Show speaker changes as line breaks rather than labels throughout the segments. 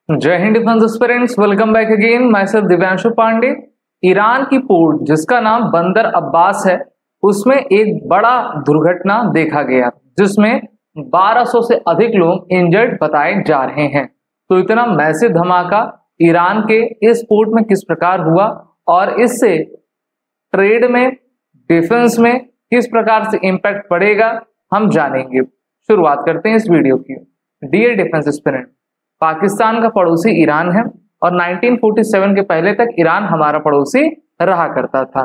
जय Hind defence aspirants, welcome back again. Myself Divyanshu Pandey. Iran की port जिसका नाम बंदर अब्बास है, उसमें एक बड़ा दुर्घटना देखा गया जिसमें 1200 से अधिक लोग इंजर्ड बताए जा रहे हैं। तो इतना मैसिव धमाका ईरान के इस पोर्ट में किस प्रकार हुआ और इससे ट्रेड में, डिफेंस में किस प्रकार से इंपैक्ट पड़ेगा, हम जानेंगे। शुरुआत करते हैं इस वीडियो की। डियर डिफेंस एस्पिरेंट, पाकिस्तान का पड़ोसी ईरान है और 1947 के पहले तक ईरान हमारा पड़ोसी रहा करता था।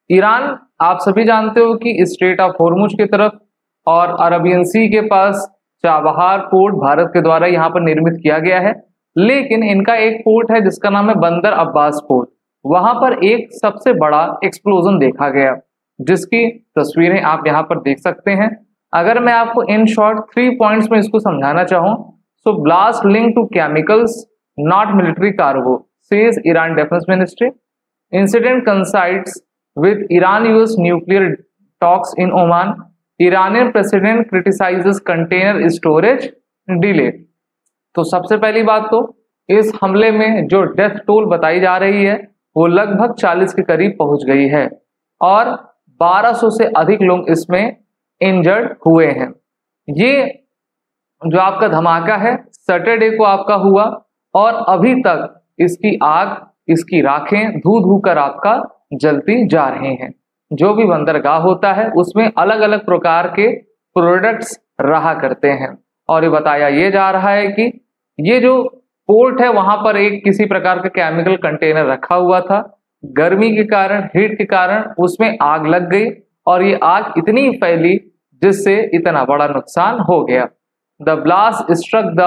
ईरान आप सभी जानते हो कि स्ट्रेट ऑफ होर्मुज की तरफ और अरबियन सी के पास चाबहार पोर्ट भारत के द्वारा यहाँ पर निर्मित किया गया है। लेकिन इनका एक पोर्ट है जिसका नाम है बंदर अब्बास पोर्ट। वहां पर एक सबसे बड़ा एक्सप्लोजन देखा गया जिसकी तस्वीरें आप यहाँ पर देख सकते हैं। अगर मैं आपको इन शॉर्ट 3 पॉइंट्स में इसको समझाना चाहूँ, so blast linked to chemicals, not military cargo, says Iran Defense Ministry. Incident coincides with Iran-US nuclear talks in Oman. Iranian president criticizes container storage delay. तो सबसे पहली बात तो इस हमले में जो डेथ टोल बताई जा रही है वो लगभग 40 के करीब पहुंच गई है और 1200 से अधिक लोग इसमें इंजर्ड हुए हैं। ये जो आपका धमाका है सैटरडे को आपका हुआ और अभी तक इसकी आग, इसकी राखें धू धू कर आपका जलती जा रहे हैं। जो भी बंदरगाह होता है उसमें अलग अलग प्रकार के प्रोडक्ट्स रहा करते हैं और ये बताया ये जा रहा है कि ये जो पोर्ट है वहां पर एक किसी प्रकार का केमिकल कंटेनर रखा हुआ था। गर्मी के कारण, हीट के कारण उसमें आग लग गई और ये आग इतनी फैली जिससे इतना बड़ा नुकसान हो गया। The blast struck the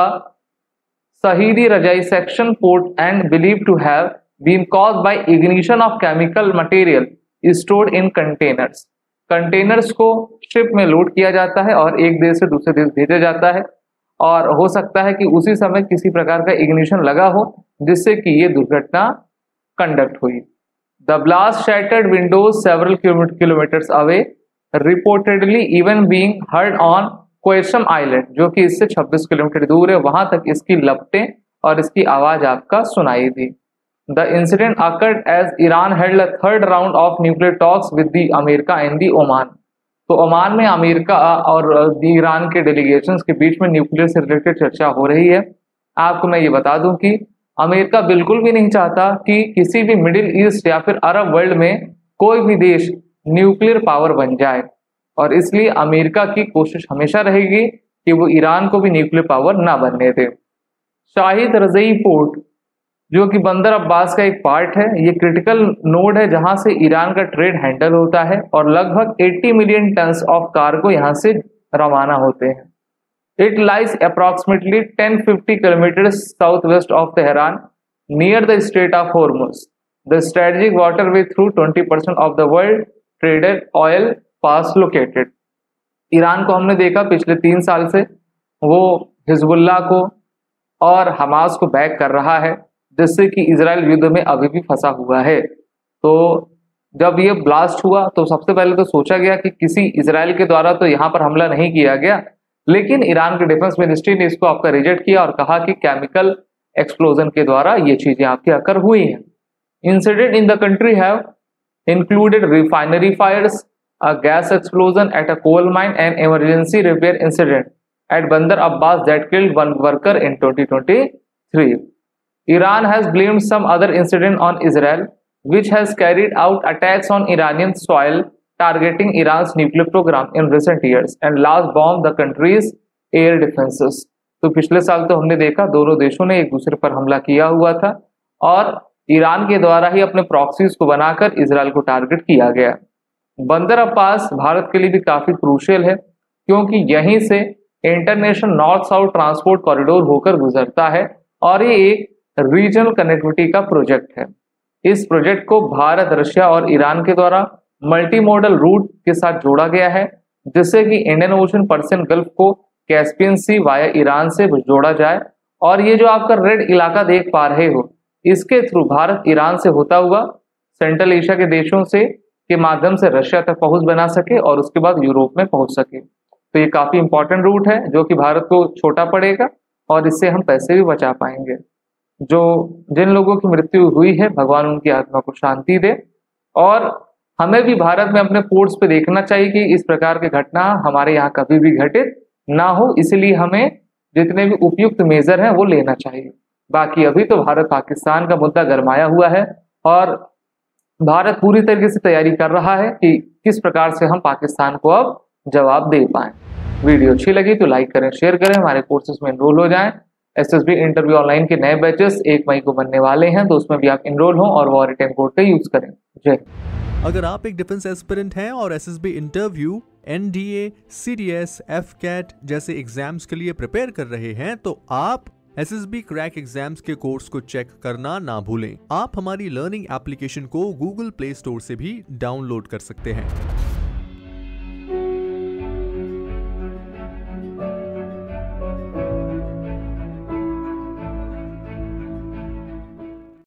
Shahidi Rajai section port and believed to have been caused by ignition of chemical material stored in containers. Containers को शिप में लोड किया जाता है और एक देश से दूसरे देश भेजा जाता है और हो सकता है कि उसी समय किसी प्रकार का इग्निशन लगा हो जिससे कि ये दुर्घटना कंडक्ट हुई। The blast shattered windows several kilometers away, reportedly even being heard on question island, जो कि इससे 26 किलोमीटर दूर है, वहां तक इसकी लपटें और इसकी आवाज आपका सुनाई दी। The incident occurred as Iran held a third round of nuclear talks with the America and the Oman. तो ओमान में अमेरिका और ईरान के डेलीगेशंस के बीच में न्यूक्लियर से रिलेटेड चर्चा हो रही है। आपको मैं ये बता दूं कि अमेरिका बिल्कुल भी नहीं चाहता कि किसी भी मिडिल ईस्ट या फिर अरब वर्ल्ड में कोई भी देश न्यूक्लियर पावर बन जाए और इसलिए अमेरिका की कोशिश हमेशा रहेगी कि वो ईरान को भी न्यूक्लियर पावर ना बनने दे। शाहिद रजई पोर्ट जो कि बंदर अब्बास का एक पार्ट है, ये क्रिटिकल नोड है जहां से ईरान का ट्रेड हैंडल होता है और लगभग 80 मिलियन टन्स ऑफ कार्गो यहां से रवाना होते हैं। It lies approximately 1050 kilometre south west of Tehran near the straight of Hormuz, the strategic waterway through 20% of the world traded oil pass located. Iran को हमने देखा पिछले 3 साल से वो हिजबुल्लाह को और हमास को बैक कर रहा है जिससे कि इजराइल युद्ध में अभी भी फंसा हुआ है। तो जब ये ब्लास्ट हुआ तो सबसे पहले तो सोचा गया कि किसी इजराइल के द्वारा तो यहाँ पर हमला नहीं किया गया, लेकिन ईरान के डिफेंस मिनिस्ट्री ने इसको आपका रिजेक्ट किया और कहा कि केमिकल एक्सप्लोजन के द्वारा ये चीजें आपके अकर हुई हैं। Incident in the country have included refinery fires, a gas explosion at a coal mine, and emergency repair incident at Bandar Abbas that killed one worker in 2023. Iran has blamed some other incident on Israel, which has carried out attacks on Iranian soil targeting Iran's nuclear program in recent years and last bombed the country's air defenses. तो पिछले साल तो हमने देखा दोनों देशों ने एक दूसरे पर हमला किया हुआ था और ईरान के द्वारा ही अपने प्रॉक्सीज को बनाकर इजराइल को टारगेट किया गया। बंदर अब्बास भारत के लिए भी काफी क्रूशियल है क्योंकि यहीं से international north south transport corridor होकर गुजरता है और ये एक रीजनल कनेक्टिविटी का प्रोजेक्ट है। इस प्रोजेक्ट को भारत, रशिया और ईरान के द्वारा मल्टी मॉडल रूट के साथ जोड़ा गया है जिससे कि इंडियन ओशन, पर्शियन गल्फ को कैस्पियन सी वाया ईरान से जोड़ा जाए। और ये जो आपका रेड इलाका देख पा रहे हो, इसके थ्रू भारत ईरान से होता हुआ सेंट्रल एशिया के देशों से के माध्यम से रशिया तक पहुंच बना सके और उसके बाद यूरोप में पहुंच सके। तो ये काफी इंपॉर्टेंट रूट है जो कि भारत को छोटा पड़ेगा और इससे हम पैसे भी बचा पाएंगे। जो जिन लोगों की मृत्यु हुई है, भगवान उनकी आत्मा को शांति दे। और हमें भी भारत में अपने पोर्ट्स पे देखना चाहिए कि इस प्रकार की घटना हमारे यहाँ कभी भी घटित ना हो, इसलिए हमें जितने भी उपयुक्त मेजर हैं वो लेना चाहिए। बाकी अभी तो भारत पाकिस्तान का मुद्दा गरमाया हुआ है और भारत पूरी तरीके से तैयारी कर रहा है कि किस प्रकार से हम पाकिस्तान को अब जवाब दे पाएं। वीडियो अच्छी लगी तो लाइक करें, शेयर करें, हमारे कोर्सेज में एनरोल हो जाएं। एसएसबी इंटरव्यू ऑनलाइन के नए बैचेस 1 मई को बनने वाले हैं, तो उसमें भी आप एनरोल हों और वो रिटर्न कोड का यूज करें। जय।
अगर आप एक डिफेंस एस्पिरेंट हैं और SSB interview, NDA, CDS, AFCAT जैसे एग्जाम्स के लिए प्रिपेयर कर रहे हैं तो आप एसएसबी क्रैक एग्जाम्स के कोर्स को चेक करना ना भूलें। आप हमारी लर्निंग एप्लीकेशन को गूगल प्ले स्टोर से भी डाउनलोड कर सकते हैं।